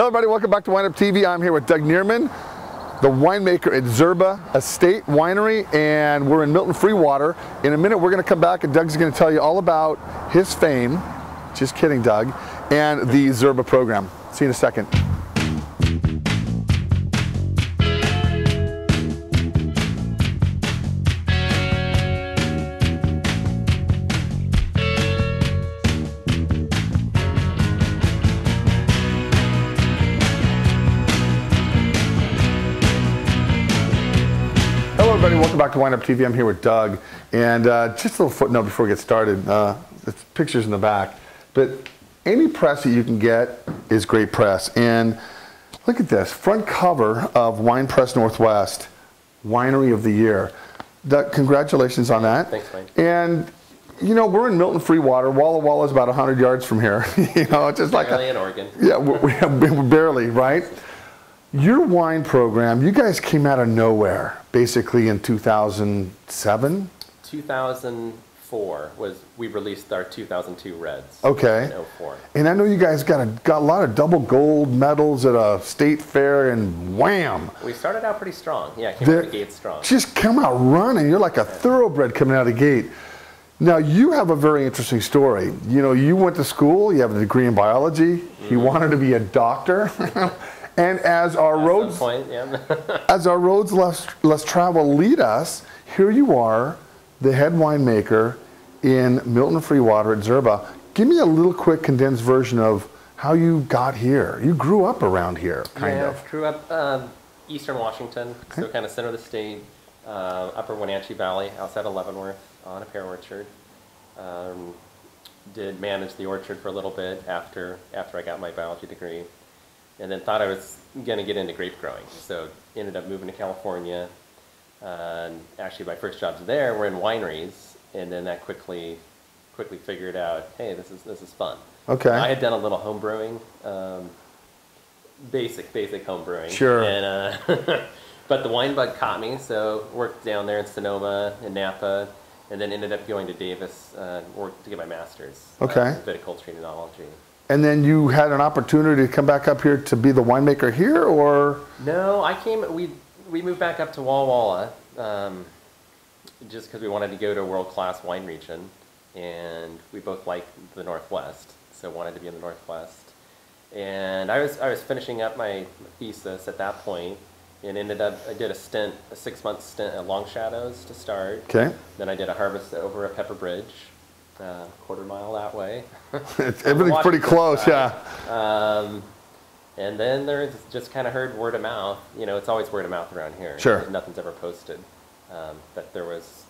Hello everybody, welcome back to WineUpTV. I'm here with Doug Neerman, the winemaker at Zerba Estate Winery, and we're in Milton Freewater. In a minute we're going to come back and Doug's going to tell you all about his fame, just kidding Doug, and the Zerba program. See you in a second. Hello everybody, welcome back to WineUpTV. I'm here with Doug, and just a little footnote before we get started. There's pictures in the back, but any press that you can get is great press. And look at this, front cover of Wine Press Northwest, Winery of the Year. Doug, congratulations on that. Thanks, Mike. And you know, we're in Milton Freewater. Walla Walla is about 100 yards from here. You know, it's just like barely in Oregon. Yeah, we're barely, right? Your wine program, you guys came out of nowhere, basically in 2007? 2004 was, we released our 2002 Reds. Okay. In 04. And I know you guys got a lot of double gold medals at a state fair, and wham! We started out pretty strong. Yeah, came out the gate strong. Just come out running. You're like a thoroughbred coming out of the gate. Now, you have a very interesting story. You know, you went to school, you have a degree in biology, you wanted to be a doctor. And as our roads, as our roads less traveled lead us, here you are, the head winemaker in Milton Freewater at Zerba. Give me a little quick condensed version of how you got here. You grew up around here, kind of. Grew up eastern Washington, so kind of center of the state, upper Wenatchee Valley, outside of Leavenworth, on a pear orchard. Did manage the orchard for a little bit after I got my biology degree. And then thought I was going to get into grape growing. So ended up moving to California. Actually, my first jobs there were in wineries, and then that quickly figured out, hey, this is fun. Okay. I had done a little home brewing, basic home brewing. Sure. And but the wine bug caught me, so worked down there in Sonoma and Napa, and then ended up going to Davis, worked to get my master's. Okay. In viticulture and enology. And then you had an opportunity to come back up here to be the winemaker here, or? No, we moved back up to Walla Walla just because we wanted to go to a world-class wine region, and we both like the Northwest, so wanted to be in the Northwest. And I was finishing up my thesis at that point, and I did a 6-month stint at Long Shadows to start. Okay. Then I did a harvest over at Pepper Bridge. Quarter mile that way. Everything's pretty close, yeah. And then there's just kind of heard word of mouth. You know, it's always word of mouth around here. Sure. Nothing's ever posted that there was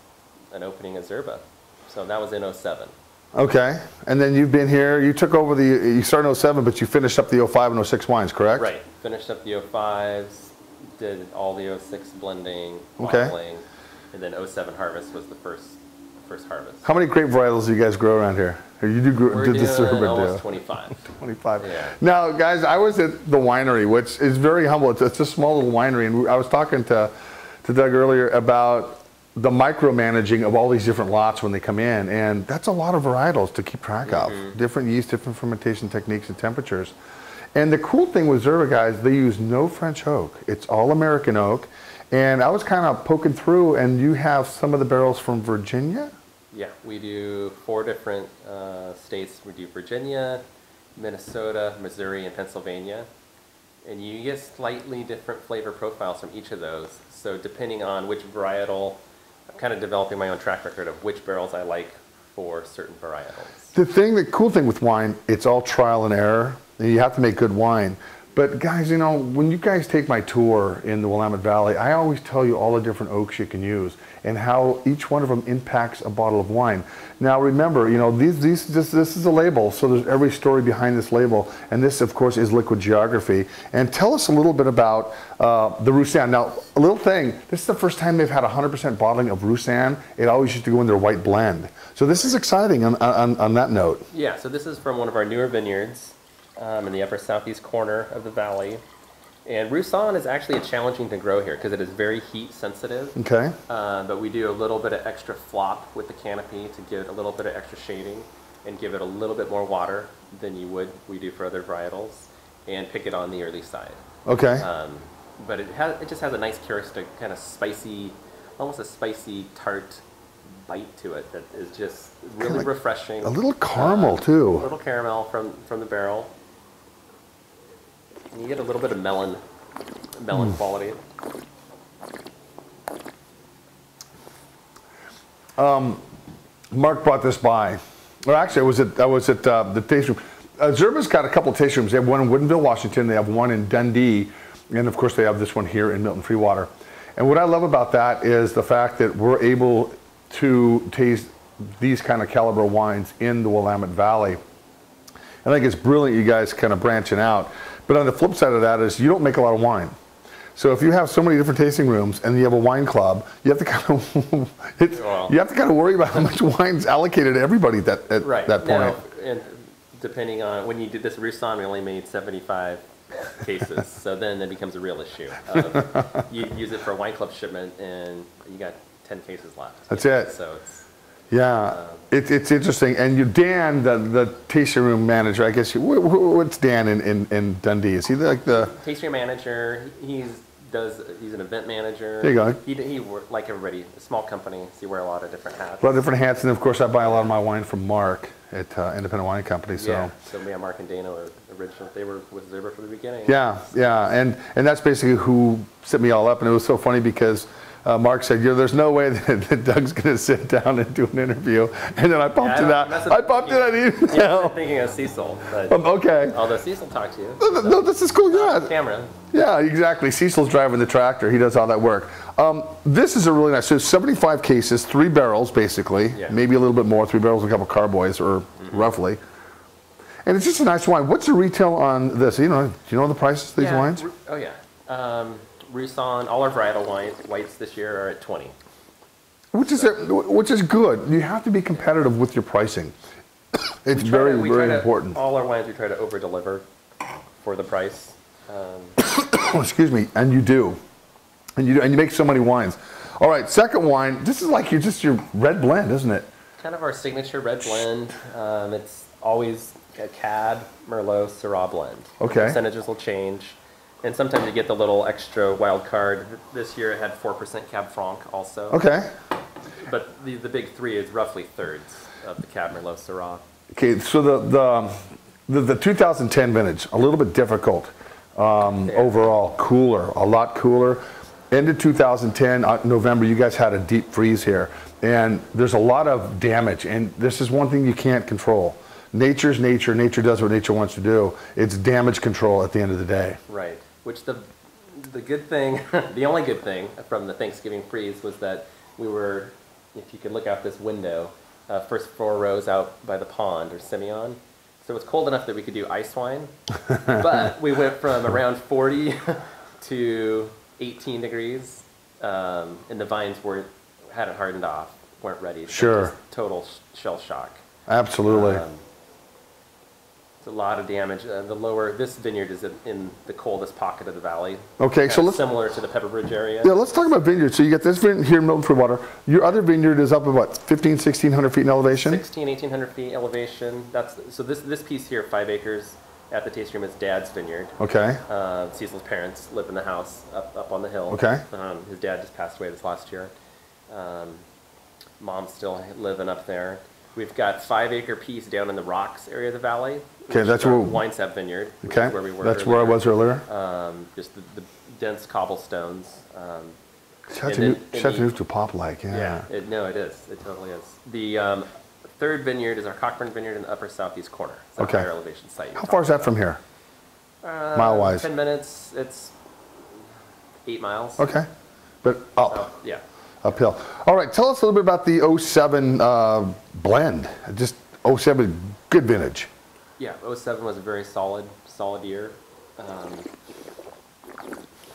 an opening at Zerba. So that was in 07. Okay. And then you've been here, you took over you started in 07, but you finished up the 05 and 06 wines, correct? Right. Finished up the 05s, did all the 06 blending, bottling, and then 07 harvest was the first harvest. How many grape varietals do you guys grow around here? Or you do We're doing almost 25. 25. Yeah. Now, guys, I was at the winery, which is very humble. It's a small little winery, and I was talking to Doug earlier about the micromanaging of all these different lots when they come in, and that's a lot of varietals to keep track of. Different yeast, different fermentation techniques and temperatures. And the cool thing with Zerba, guys, they use no French oak. It's all American oak. And I was kind of poking through, and you have some of the barrels from Virginia? Yeah, we do 4 different states. We do Virginia, Minnesota, Missouri, and Pennsylvania. And you get slightly different flavor profiles from each of those. So depending on which varietal, I'm kind of developing my own track record of which barrels I like for certain varietals. The cool thing with wine, it's all trial and error. You have to make good wine. But guys, you know, when you guys take my tour in the Willamette Valley, I always tell you all the different oaks you can use and how each one of them impacts a bottle of wine. Now remember, you know, this is a label, so there's every story behind this label, and this, of course, is liquid geography. And tell us a little bit about the Roussanne. Now, a little thing, this is the first time they've had 100% bottling of Roussanne. It always used to go in their white blend. So this is exciting on that note. Yeah, so this is from one of our newer vineyards. In the upper southeast corner of the valley. And Roussanne is actually challenging to grow here because it is very heat sensitive. Okay. But we do a little bit of extra flop with the canopy to give it a little bit of extra shading and give it a little bit more water than we do for other varietals. and pick it on the early side. Okay. But it just has a nice characteristic kind of spicy, almost a spicy tart bite to it that is just really like refreshing. A little caramel too. A little caramel from the barrel. And you get a little bit of melon quality. Mark brought this by. Well, actually, I was at the tasting room. Zerba's got a couple of tasting rooms. They have one in Woodinville, Washington. They have one in Dundee. And of course, they have this one here in Milton Freewater. And what I love about that is the fact that we're able to taste these kind of caliber wines in the Willamette Valley. I think it's brilliant you guys kind of branching out. But on the flip side of that is you don't make a lot of wine. So if you have so many different tasting rooms and you have a wine club, you have to kind of worry about how much wine's allocated to everybody at that point. Now, and depending on when you did this Roussan, we only made 75 cases, so then it becomes a real issue. You use it for a wine club shipment, and you got 10 cases left. That's it. So it's it's interesting. And Dan, the tasting room manager, I guess. What's Dan in Dundee? Is he like the tasting room manager? He's an event manager. There you go. He like everybody, a small company, so you wear a lot of different hats. A lot of different hats, and of course I buy a lot of my wine from Mark at Independent Wine Company. So Mark and Dana were original. They were with Zerba from the beginning. Yeah, and that's basically who set me all up, and it was so funny because Mark said, there's no way that Doug's going to sit down and do an interview. And then I popped it out. I popped it out email. Yeah, I'm thinking of Cecil. But okay. Although Cecil talked to you. No, this is cool. Yeah. Camera. Yeah, exactly. Cecil's driving the tractor. He does all that work. This is a really nice, so 75 cases, 3 barrels basically, maybe a little bit more, 3 barrels and a couple carboys, or roughly. And it's just a nice wine. What's the retail on this? Do you know the prices of these wines? Oh, yeah. Roussan, all our varietal whites this year are at 20. Which is good. You have to be competitive with your pricing. It's very important. All our wines we try to over deliver for the price. Excuse me, and you do, and you make so many wines. All right, second wine. This is like your red blend, isn't it? Kind of our signature red blend. It's always a Cab, Merlot, Syrah blend. Okay. The percentages will change. And sometimes you get the little extra wild card. This year it had 4% Cab Franc also. Okay. But the big 3 is roughly thirds of the Cab, Merlot, Syrah. Okay, so the 2010 vintage, a little bit difficult overall, a lot cooler. End of 2010, November, you guys had a deep freeze here. And there's a lot of damage, and this is one thing you can't control. Nature's nature. Nature does what nature wants to do. It's damage control at the end of the day. Right. Which the good thing, the only good thing from the Thanksgiving freeze was that we were, if you could look out this window, first 4 rows out by the pond or Simeon. So it's cold enough that we could do ice wine. But we went from around 40 to 18 degrees, and the vines hadn't hardened off, weren't ready. So sure. Just total shell shock. Absolutely. It's a lot of damage. This vineyard is in the coldest pocket of the valley. Okay, so let's similar to the Pepperbridge area. Yeah, let's talk about vineyards. So you got this vineyard here in Milton Freewater. Your other vineyard is up at what, 1,600 feet in elevation? 1,800 feet elevation. So this piece here, 5 acres at the tasting room, is Dad's vineyard. Okay. Cecil's parents live in the house up on the hill. Okay. His dad just passed away this last year. Mom's still living up there. We've got 5-acre piece down in the rocks area of the valley. Okay, that's where WineUpTV vineyard. Okay, where we were. That's where I was earlier. Just the dense cobblestones. Chattanooga pop like, yeah. Yeah, it is. It totally is. The third vineyard is our Cockburn vineyard in the upper southeast corner. It's a higher elevation site. How far is that from here? Mile-wise? 10 minutes. It's 8 miles. Okay, but up. Yeah. Uphill. All right, tell us a little bit about the 07 blend. Just 07, good vintage. Yeah, 07 was a very solid year.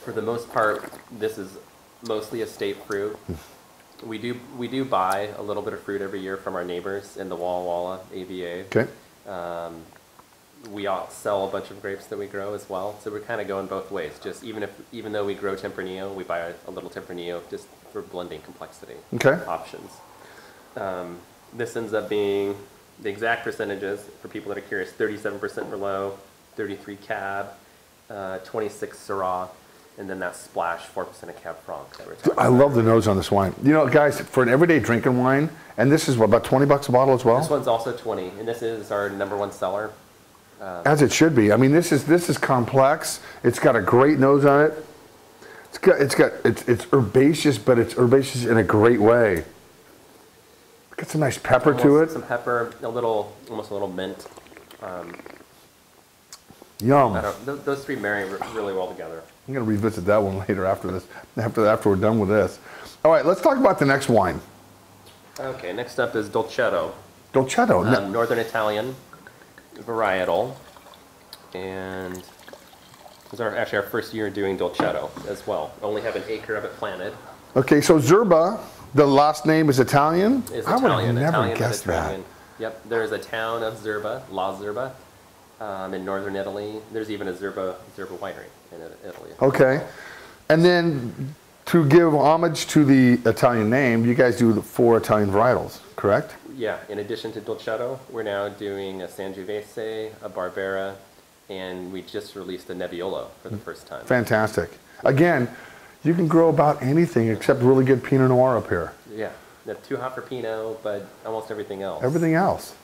For the most part, this is mostly estate fruit. We do buy a little bit of fruit every year from our neighbors in the Walla Walla AVA. Okay. We all sell a bunch of grapes that we grow as well, so we're kind of going both ways. Just even though we grow Tempranillo, we buy a little Tempranillo just for blending complexity options. This ends up being the exact percentages for people that are curious: 37% Merlot, 33 Cab, 26 Syrah, and then that splash 4% of Cab Franc that we're talking I about. love the nose on this wine. You know, guys, for an everyday drinking wine, and this is what, about 20 bucks a bottle as well? This one's also 20, and this is our #1 seller. As it should be. I mean, this is complex. It's got a great nose on it. It's herbaceous, but it's herbaceous in a great way. Got some nice pepper to it. Some pepper, almost a little mint. Yum. Those three marry really well together. I'm going to revisit that one later after this, after we're done with this. All right, let's talk about the next wine. Okay, next up is Dolcetto. Dolcetto. Northern Italian varietal. And it was actually our first year doing Dolcetto as well. Only have an acre of it planted. Okay, so Zerba, the last name is Italian? Is I would have Italian. never Italian, guessed that. Yep, there's a town of Zerba, La Zerba, in northern Italy. There's even a Zerba winery in Italy. Okay, and then to give homage to the Italian name, you guys do the 4 Italian varietals, correct? Yeah, in addition to Dolcetto, we're now doing a Sangiovese, a Barbera, and we just released a Nebbiolo for the first time. Fantastic. Again, you can grow about anything except really good Pinot Noir up here. Yeah, too hot for Pinot, but almost everything else. Everything else.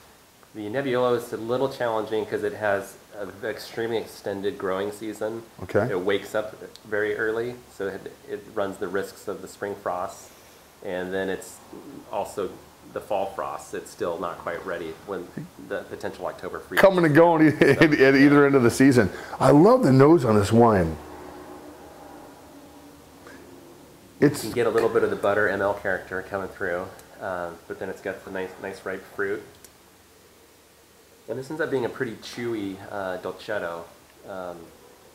The Nebbiolo is a little challenging because it has an extremely extended growing season. Okay. It wakes up very early, so it runs the risks of the spring frosts. And then it's also the fall frost. It's still not quite ready when the potential October freeze. Coming and going at either end of the season. I love the nose on this wine. You can get a little bit of the butter ML character coming through, but then it's got the nice ripe fruit. And this ends up being a pretty chewy Dolcetto.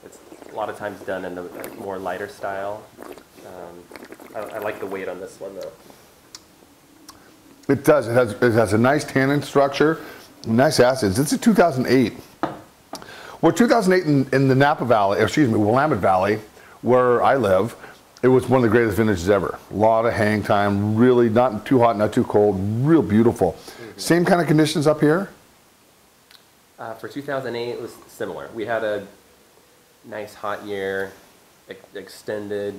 It's a lot of times done in the more lighter style. I like the weight on this one though. It does. It has a nice tannin structure, nice acids. It's a 2008. Well, 2008 in the Napa Valley, excuse me, Willamette Valley, where I live, it was one of the greatest vintages ever. A lot of hang time, really not too hot, not too cold, real beautiful. Mm-hmm. Same kind of conditions up here? For 2008, it was similar. We had a nice hot year, extended.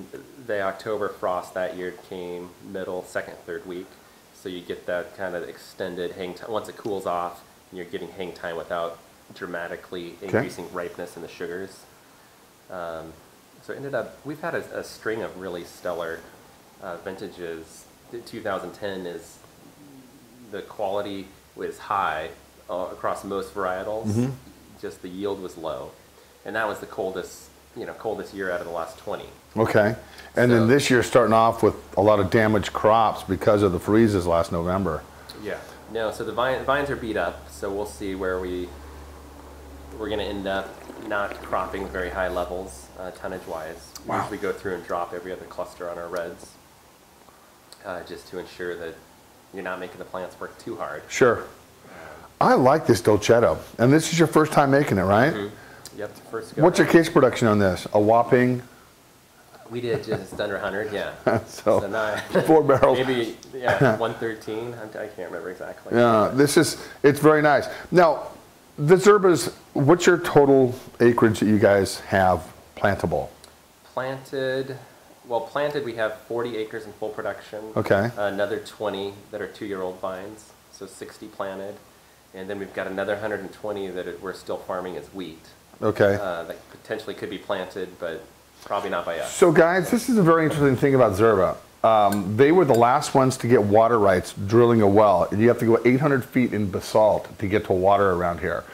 The October frost that year came middle, second, third week. So you get that kind of extended hang time. Once it cools off, you're getting hang time without dramatically increasing ripeness in the sugars. So it ended up, we've had a string of really stellar vintages. 2010 is, the quality was high across most varietals. Mm-hmm. Just the yield was low. And that was the coldest year out of the last 20. Okay. And then this year starting off with a lot of damaged crops because of the freezes last November. Yeah. No, so the vines are beat up, so we'll see where we're going to end up not cropping very high levels tonnage-wise. Wow. We usually go through and drop every other cluster on our reds just to ensure that you're not making the plants work too hard. Sure. I like this Dolcetto. And this is your first time making it, right? Mm-hmm. Yep, first go. What's your case production on this? A whopping? We did just under 100, yeah. so 4 barrels. Maybe, yeah, 113. I can't remember exactly. Yeah, it's very nice. Now, the Zerbas, what's your total acreage that you guys have plantable? Planted, we have 40 acres in full production. Okay. Another 20 that are 2-year-old vines, so 60 planted. And then we've got another 120 that we're still farming as wheat. Okay. That potentially could be planted, but probably not by us. So guys, this is a very interesting thing about Zerba. They were the last ones to get water rights drilling a well. You have to go 800 feet in basalt to get to water around here.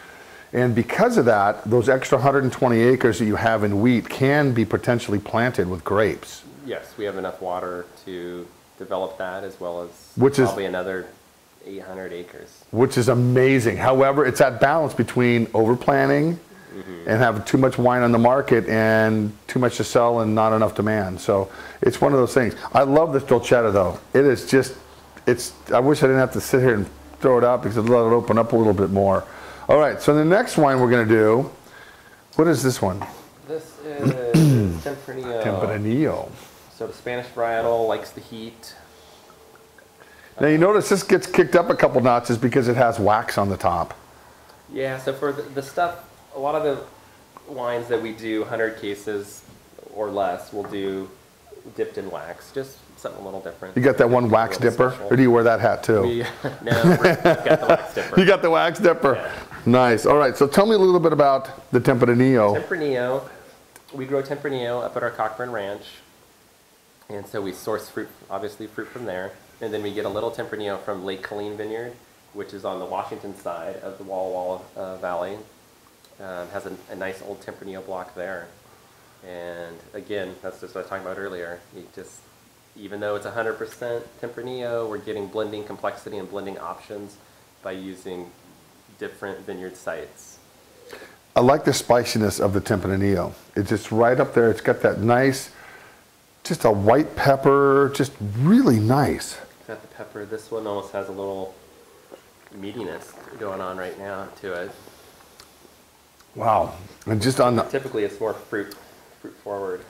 And because of that, those extra 120 acres that you have in wheat can be potentially planted with grapes. Yes, we have enough water to develop that, as well as probably another 800 acres. Which is amazing. However, it's that balance between overplanting and have too much wine on the market and too much to sell and not enough demand. So it's one of those things. I love this Dolcetto though. It is just, I wish I didn't have to sit here and throw it out because it'd let it open up a little bit more. All right, so the next wine we're going to do, what is this one? This is Tempranillo. Tempranillo. So the Spanish varietal likes the heat. Now you notice this gets kicked up a couple notches because it has wax on the top. Yeah, so for the stuff, a lot of the wines that we do 100 cases or less, we'll do dipped in wax, just something a little different. You got that one wax dipper, special. or do you wear that hat too? No, we've got the wax dipper. You got the wax dipper. Yeah. Nice. All right, so tell me a little bit about the Tempranillo. Tempranillo, we grow Tempranillo up at our Cockburn Ranch, and so we source fruit, obviously fruit from there, and then we get a little Tempranillo from Lake Colleen Vineyard, which is on the Washington side of the Walla Walla Valley. Has a nice old Tempranillo block there. And again, that's just what I was talking about earlier. Even though it's 100% Tempranillo, we're getting blending complexity and blending options by using different vineyard sites. I like the spiciness of the Tempranillo. It's just right up there. It's got that nice, just a white pepper, just really nice. Got the pepper. This one almost has a little meatiness going on right now to it. Wow. And just on the... Typically it's more fruit forward.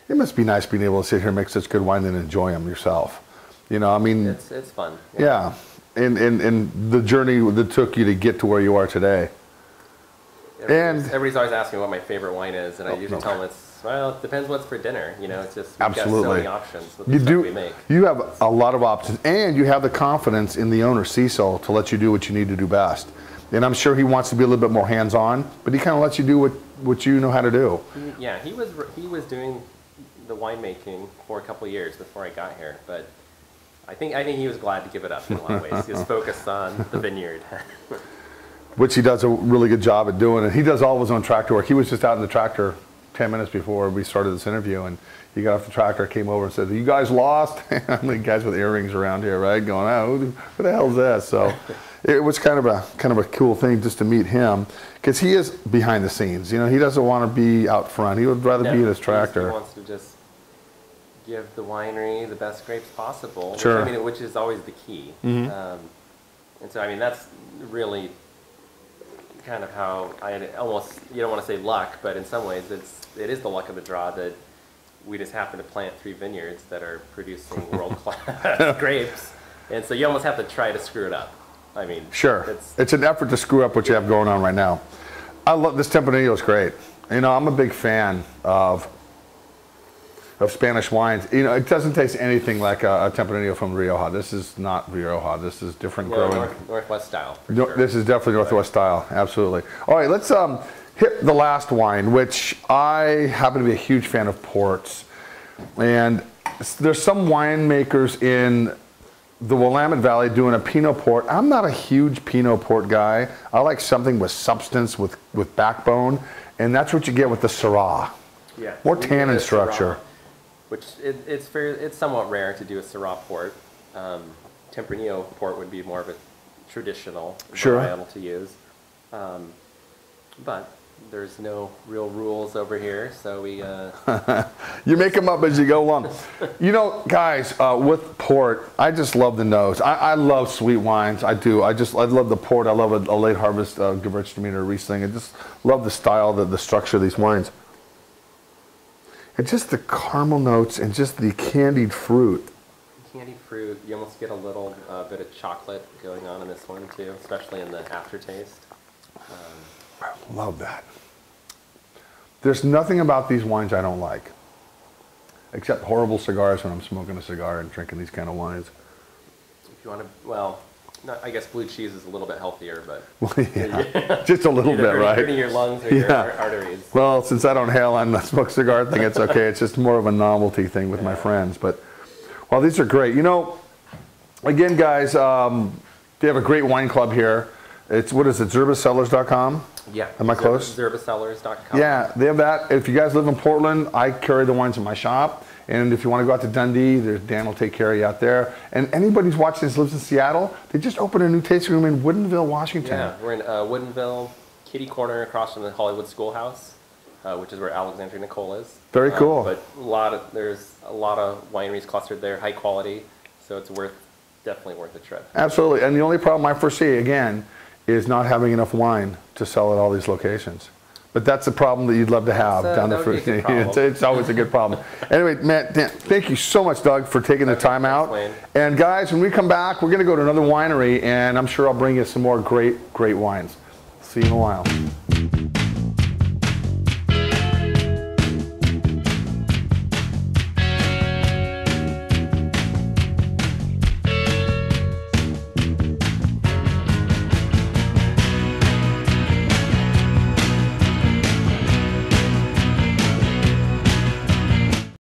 It must be nice being able to sit here and make such good wine and enjoy them yourself. You know, I mean... It's fun. Yeah. And the journey that took you to get to where you are today. Everybody's always asking what my favorite wine is, and I usually tell them it depends what's for dinner. You know, it's just, we've got so many options with the stuff we make. You have a lot of options, and you have the confidence in the owner, Cecil, to let you do what you need to do best. And I'm sure he wants to be a little bit more hands-on, but he kind of lets you do what you know how to do. Yeah, he was doing the winemaking for a couple of years before I got here, but I think he was glad to give it up in a lot of ways. He was focused on the vineyard. Which he does a really good job at doing, and he does all of his own tractor work. He was just out in the tractor 10 minutes before we started this interview, and he got off the tractor, came over and said, "You guys lost?" How many guys with earrings around here, right? Going, "Oh, who the hell is this?" So it was kind of a cool thing just to meet him, because he is behind the scenes. You know, he doesn't want to be out front. He would rather be in his tractor. He wants to just give the winery the best grapes possible. Sure. Which is always the key. Mm-hmm. And so, I mean, that's really kind of how you don't want to say luck, but in some ways it is the luck of the draw that we just happen to plant 3 vineyards that are producing world-class grapes, and so you almost have to try to screw it up. I mean, sure, it's an effort to screw up what you have going on right now. I love this Tempranillo. Is great. You know, I'm a big fan of Spanish wines. You know, it doesn't taste anything like a Tempranillo from Rioja. This is not Rioja. This is different growing. Northwest style. Sure. This is definitely Northwest style. Absolutely. All right, let's hit the last wine, which I happen to be a huge fan of ports. And there's some winemakers in the Willamette Valley doing a Pinot Port. I'm not a huge Pinot Port guy. I like something with substance, with backbone, and that's what you get with the Syrah. Yeah. More tannin structure. Which it's somewhat rare to do a Syrah port. Tempranillo port would be more of a traditional varietal to use. But there's no real rules over here, so we... You make them up as you go along. You know, guys, with port, I just love the nose. I love sweet wines. I do. I love the port. I love a late harvest Gewürztraminer Riesling. I just love the style, the structure of these wines. And just the caramel notes and just the candied fruit. Candied fruit, you almost get a little bit of chocolate going on in this one too, especially in the aftertaste. I love that. There's nothing about these wines I don't like, except horrible cigars when I'm smoking a cigar and drinking these kind of wines. If you want to, well, I guess blue cheese is a little bit healthier, but yeah, just a little bit, right? Hurting your lungs or your arteries. Well, since I don't hail on the smoke cigar thing, it's okay. It's just more of a novelty thing with my friends. But well, these are great. You know, again, guys, they have a great wine club here. What is it? ZerbaCellars.com. Yeah. Am I close? ZerbaCellars.com. Yeah, they have that. If you guys live in Portland, I carry the wines in my shop. And if you want to go out to Dundee, Dan will take care of you out there. And anybody who's watching this lives in Seattle, they just opened a new tasting room in Woodinville, Washington. Yeah, we're in Woodinville, kitty corner across from the Hollywood Schoolhouse, which is where Alexandria Nicole is. Very cool. But there's a lot of wineries clustered there, high quality, so it's definitely worth a trip. Absolutely. And the only problem I foresee, again, is not having enough wine to sell at all these locations. But that's a problem that you'd love to have down the road. It's always a good problem. Anyway, Matt, Dan, thank you so much, Doug, for taking the time out. And guys, when we come back, we're going to go to another winery, and I'm sure I'll bring you some more great wines. See you in a while.